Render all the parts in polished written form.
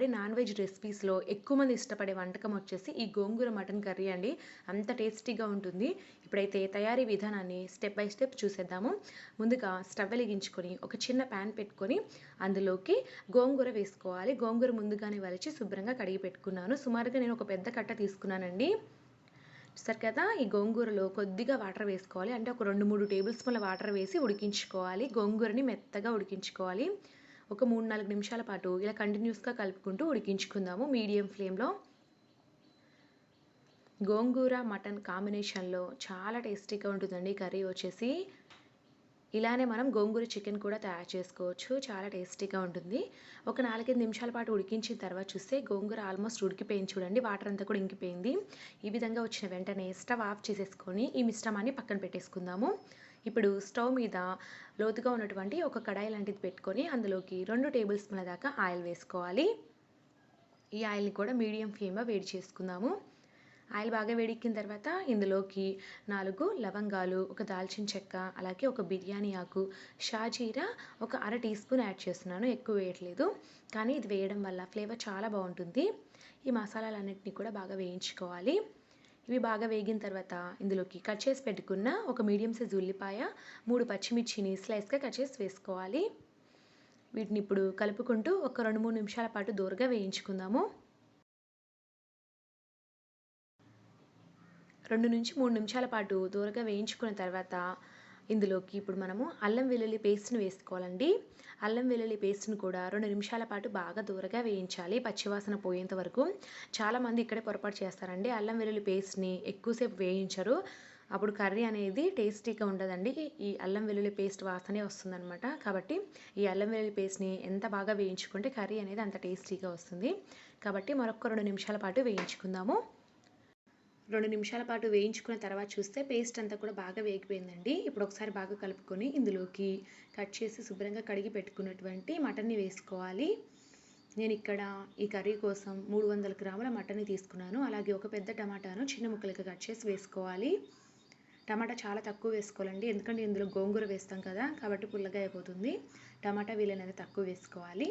రోజువారీ non veg రెసిపీస్‌లో ఎక్కువ మంది ఇష్టపడే వంటకం వచ్చేసి ఈ గోంగూర మటన్ కర్రీ అండి. అంత టేస్టీగా ఉంటుంది. ఇప్పుడైతే తయారీ విధానాన్ని స్టెప్ బై స్టెప్ చూసేద్దాము. ముందుగా స్టవ్ వెలిగించుకొని ఒక చిన్న పాన్ పెట్టుకొని అందులోకి గోంగూర వేసుకోవాలి. గోంగూర ముందుగానే వలిచి శుభ్రంగా కడిగి పెట్టుకున్నాను. సుమారుగా నేను ఒక పెద్ద కట్ట తీసుకున్నానండి. చూసారు కదా! ఈ గోంగూరలో కొద్దిగా వాటర్ వేసుకోవాలి. అంటే ఒక 2, 3 టేబుల్ స్పూన్ల వాటర్ వేసి ఉడికించుకోవాలి. గోంగూరని మెత్తగా ఉడికించుకోవాలి. ఒక 3, 4 నిమిషాల పాటు ఇలా కంటిన్యూస్‌గా కలుపుకుంటూ ఉడికించుకుందాము మీడియం ఫ్లేమ్‌లో. గోంగూర, మటన్ కాంబినేషన్‌లో చాలా టేస్టీగా ఉంటుందండి కర్రీ వచ్చేసి. ఇలానే మనం గోంగూర చికెన్ కూడా తయారు చేసుకోవచ్చు. చాలా టేస్టీగా ఉంటుంది. ఒక 4, 5 నిమిషాల పాటు ఉడికించిన తర్వాత చూస్తే గోంగూర ఆల్మోస్ట్ ఉడికిపోయింది చూడండి. వాటర్ అంతా కూడా ఇంకిపోయింది. ఈ విధంగా వచ్చిన వెంటనే స్టవ్ ఆఫ్ చేసేసుకొని ఈ మిశ్రమాన్ని పక్కన పెట్టేసుకుందాము. ఇప్పుడు స్టవ్ మీద లోతుగా ఉన్నటువంటి ఒక కడాయి లాంటిది పెట్టుకొని అందులోకి 2 టేబుల్ స్పూన్ల దాకా ఆయిల్ వేసుకోవాలి. ఈ ఆయిల్‌ని కూడా మీడియం ఫ్లేమ్‌లో వేడి చేసుకుందాము. ఆయిల్ బాగా వేడెక్కిన తర్వాత ఇందులోకి 4 లవంగాలు, ఒక దాల్చిన చెక్క, అలాగే ఒక బిర్యానీ ఆకు, షాజీరా ఒక అర టీ స్పూన్ యాడ్ చేస్తున్నాను. ఎక్కువ వేయట్లేదు. కానీ ఇది వేయడం వల్ల ఫ్లేవర్ చాలా బాగుంటుంది. ఈ మసాలాలన్నిటిని కూడా బాగా వేయించుకోవాలి. ఇవి బాగా వేగిన తర్వాత ఇందులోకి కట్ చేసి పెట్టుకున్న ఒక మీడియం సైజ్ ఉల్లిపాయ, 3 పచ్చిమిర్చిని స్లైస్‌గా కట్ చేసి వేసుకోవాలి. వీటిని ఇప్పుడు కలుపుకుంటూ ఒక 2, 3 నిమిషాల పాటు దోరగా వేయించుకుందాము. 2-3 నిమిషాల పాటు దోరగా వేయించుకున్న తర్వాత ఇందులోకి ఇప్పుడు మనము అల్లం వెల్లుల్లి పేస్ట్‌ని వేసుకోవాలండి. అల్లం వెల్లుల్లి పేస్ట్‌ని కూడా 2 నిమిషాల పాటు బాగా దోరగా వేయించాలి పచ్చివాసన పోయేంత వరకు. చాలామంది ఇక్కడే పొరపాటు చేస్తారండి. అల్లం వెల్లుల్లి పేస్ట్‌ని ఎక్కువసేపు వేయించరు. అప్పుడు కర్రీ అనేది టేస్టీగా ఉండదండి. ఈ అల్లం వెల్లుల్లి పేస్ట్ వాసనే వస్తుందనమాట. కాబట్టి ఈ అల్లం వెల్లుల్లి పేస్ట్‌ని ఎంత బాగా వేయించుకుంటే కర్రీ అనేది అంత టేస్టీగా వస్తుంది. కాబట్టి మరొక 2 నిమిషాల పాటు వేయించుకుందాము. 2 నిమిషాల పాటు వేయించుకున్న తర్వాత చూస్తే పేస్ట్ అంతా కూడా బాగా వేగిపోయిందండి. ఇప్పుడు ఒకసారి బాగా కలుపుకొని ఇందులోకి కట్ చేసి శుభ్రంగా కడిగి పెట్టుకున్నటువంటి మటన్‌ని వేసుకోవాలి. నేను ఇక్కడ ఈ కర్రీ కోసం 300 గ్రాముల మటన్‌ని తీసుకున్నాను. అలాగే ఒక పెద్ద టమాటాను చిన్న ముక్కలుగా కట్ చేసి వేసుకోవాలి. టమాటా చాలా తక్కువ వేసుకోవాలండి. ఎందుకంటే ఇందులో గోంగూర వేస్తాం కదా! కాబట్టి పుల్లగా అయిపోతుంది. టమాటా వీలైనంత తక్కువ వేసుకోవాలి.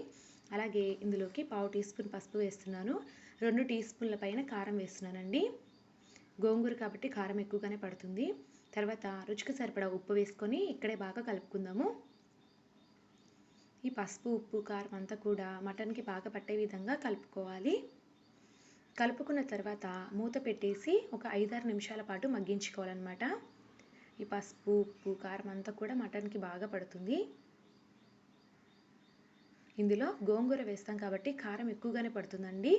అలాగే ఇందులోకి పావు టీ స్పూన్ పసుపు వేస్తున్నాను. 2 టీ స్పూన్ల పైన కారం వేస్తున్నానండి. గోంగూర కాబట్టి కారం ఎక్కువగానే పడుతుంది. తర్వాత రుచికి సరిపడా ఉప్పు వేసుకొని ఇక్కడే బాగా కలుపుకుందాము. ఈ పసుపు, ఉప్పు, కారం అంతా కూడా మటన్‌కి బాగా పట్టే విధంగా కలుపుకోవాలి. కలుపుకున్న తర్వాత మూత పెట్టేసి ఒక 5, 6 నిమిషాల పాటు మగ్గించుకోవాలన్నమాట. ఈ పసుపు, ఉప్పు, కారం అంతా కూడా మటన్‌కి బాగా పడుతుంది. ఇందులో గోంగూర వేస్తాం కాబట్టి కారం ఎక్కువగానే పడుతుందండి.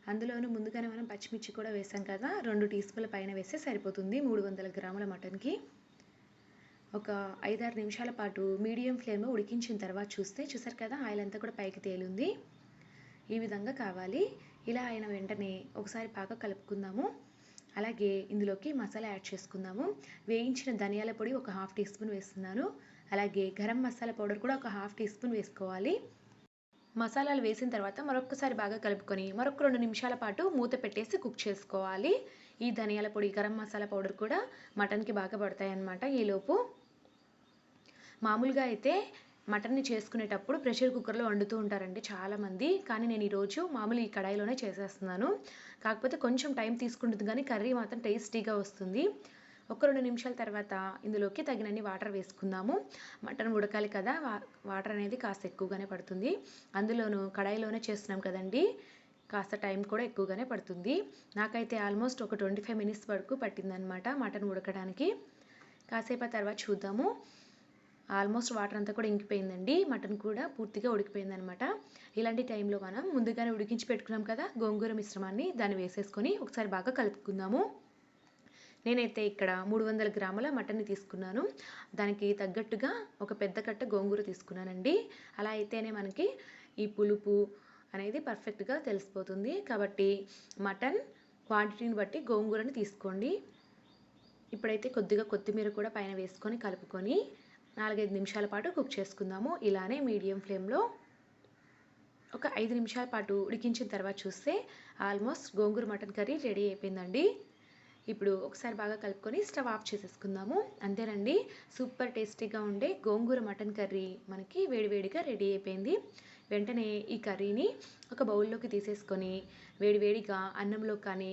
అందులోనూ ముందుగానే మనం పచ్చిమిర్చి కూడా వేసాం కదా! 2 టీ స్పూన్ల పైన వేస్తే సరిపోతుంది 300 గ్రాముల మటన్‌కి. ఒక 5, 6 నిమిషాల పాటు మీడియం ఫ్లేమ్‌లో ఉడికించిన తర్వాత చూసారు కదా! ఆయిల్ అంతా కూడా పైకి తేలుంది. ఈ విధంగా కావాలి. ఇలా అయిన వెంటనే ఒకసారి బాగా కలుపుకుందాము. అలాగే ఇందులోకి మసాలా యాడ్ చేసుకుందాము. వేయించిన ధనియాల పొడి ఒక హాఫ్ టీ స్పూన్ వేస్తున్నాను. అలాగే గరం మసాలా పౌడర్ కూడా ఒక హాఫ్ టీ స్పూన్ వేసుకోవాలి. మసాలాలు వేసిన తర్వాత మరొక్కసారి బాగా కలుపుకొని మరొక 2 నిమిషాల పాటు మూత పెట్టేసి కుక్ చేసుకోవాలి. ఈ ధనియాల పొడి, గరం మసాలా పౌడర్ కూడా మటన్‌కి బాగా పడతాయన్నమాట ఈలోపు. మామూలుగా అయితే మటన్‌ని చేసుకునేటప్పుడు ప్రెషర్ కుక్కర్‌లో వండుతూ ఉంటారండి చాలామంది. కానీ నేను ఈరోజు మామూలు ఈ కడాయిలోనే చేసేస్తున్నాను. కాకపోతే కొంచెం టైం తీసుకుంటుంది కానీ కర్రీ మాత్రం టేస్టీగా వస్తుంది. ఒక 2 నిమిషాల తర్వాత ఇందులోకి తగినన్ని వాటర్ వేసుకుందాము. మటన్ ఉడకాలి కదా! వాటర్ అనేది కాస్త ఎక్కువగానే పడుతుంది. అందులోనూ కడాయిలోనే చేస్తున్నాం కదండీ! కాస్త టైం కూడా ఎక్కువగానే పడుతుంది. నాకైతే ఆల్మోస్ట్ ఒక 25 మినిట్స్ వరకు పట్టిందనమాట మటన్ ఉడకడానికి. కాసేపు తర్వాత చూద్దాము. ఆల్మోస్ట్ వాటర్ అంతా కూడా ఇంకిపోయిందండి. మటన్ కూడా పూర్తిగా ఉడికిపోయిందనమాట. ఇలాంటి టైంలో మనం ముందుగానే ఉడికించి పెట్టుకున్నాం కదా! గోంగూర మిశ్రమాన్ని దాన్ని వేసేసుకొని ఒకసారి బాగా కలుపుకుందాము. నేనైతే ఇక్కడ 300 గ్రాముల మటన్‌ని తీసుకున్నాను. దానికి తగ్గట్టుగా ఒక పెద్ద కట్ట గోంగూర తీసుకున్నానండి. అలా అయితేనే మనకి ఈ పులుపు అనేది పర్ఫెక్ట్‌గా తెలిసిపోతుంది. కాబట్టి మటన్ క్వాంటిటీని బట్టి గోంగూరని తీసుకోండి. ఇప్పుడైతే కొద్దిగా కొత్తిమీర కూడా పైన వేసుకొని కలుపుకొని 4, 5 నిమిషాల పాటు కుక్ చేసుకుందాము. ఇలానే మీడియం ఫ్లేమ్‌లో ఒక 5 నిమిషాల పాటు ఉడికించిన తర్వాత చూస్తే ఆల్మోస్ట్ గోంగూర మటన్ కర్రీ రెడీ అయిపోయిందండి. ఇప్పుడు ఒకసారి బాగా కలుపుకొని స్టవ్ ఆఫ్ చేసేసుకుందాము. అంతేనండి, సూపర్ టేస్టీగా ఉండే గోంగూర మటన్ కర్రీ మనకి వేడివేడిగా రెడీ అయిపోయింది. వెంటనే ఈ కర్రీని ఒక బౌల్లోకి తీసేసుకొని వేడివేడిగా అన్నంలో కానీ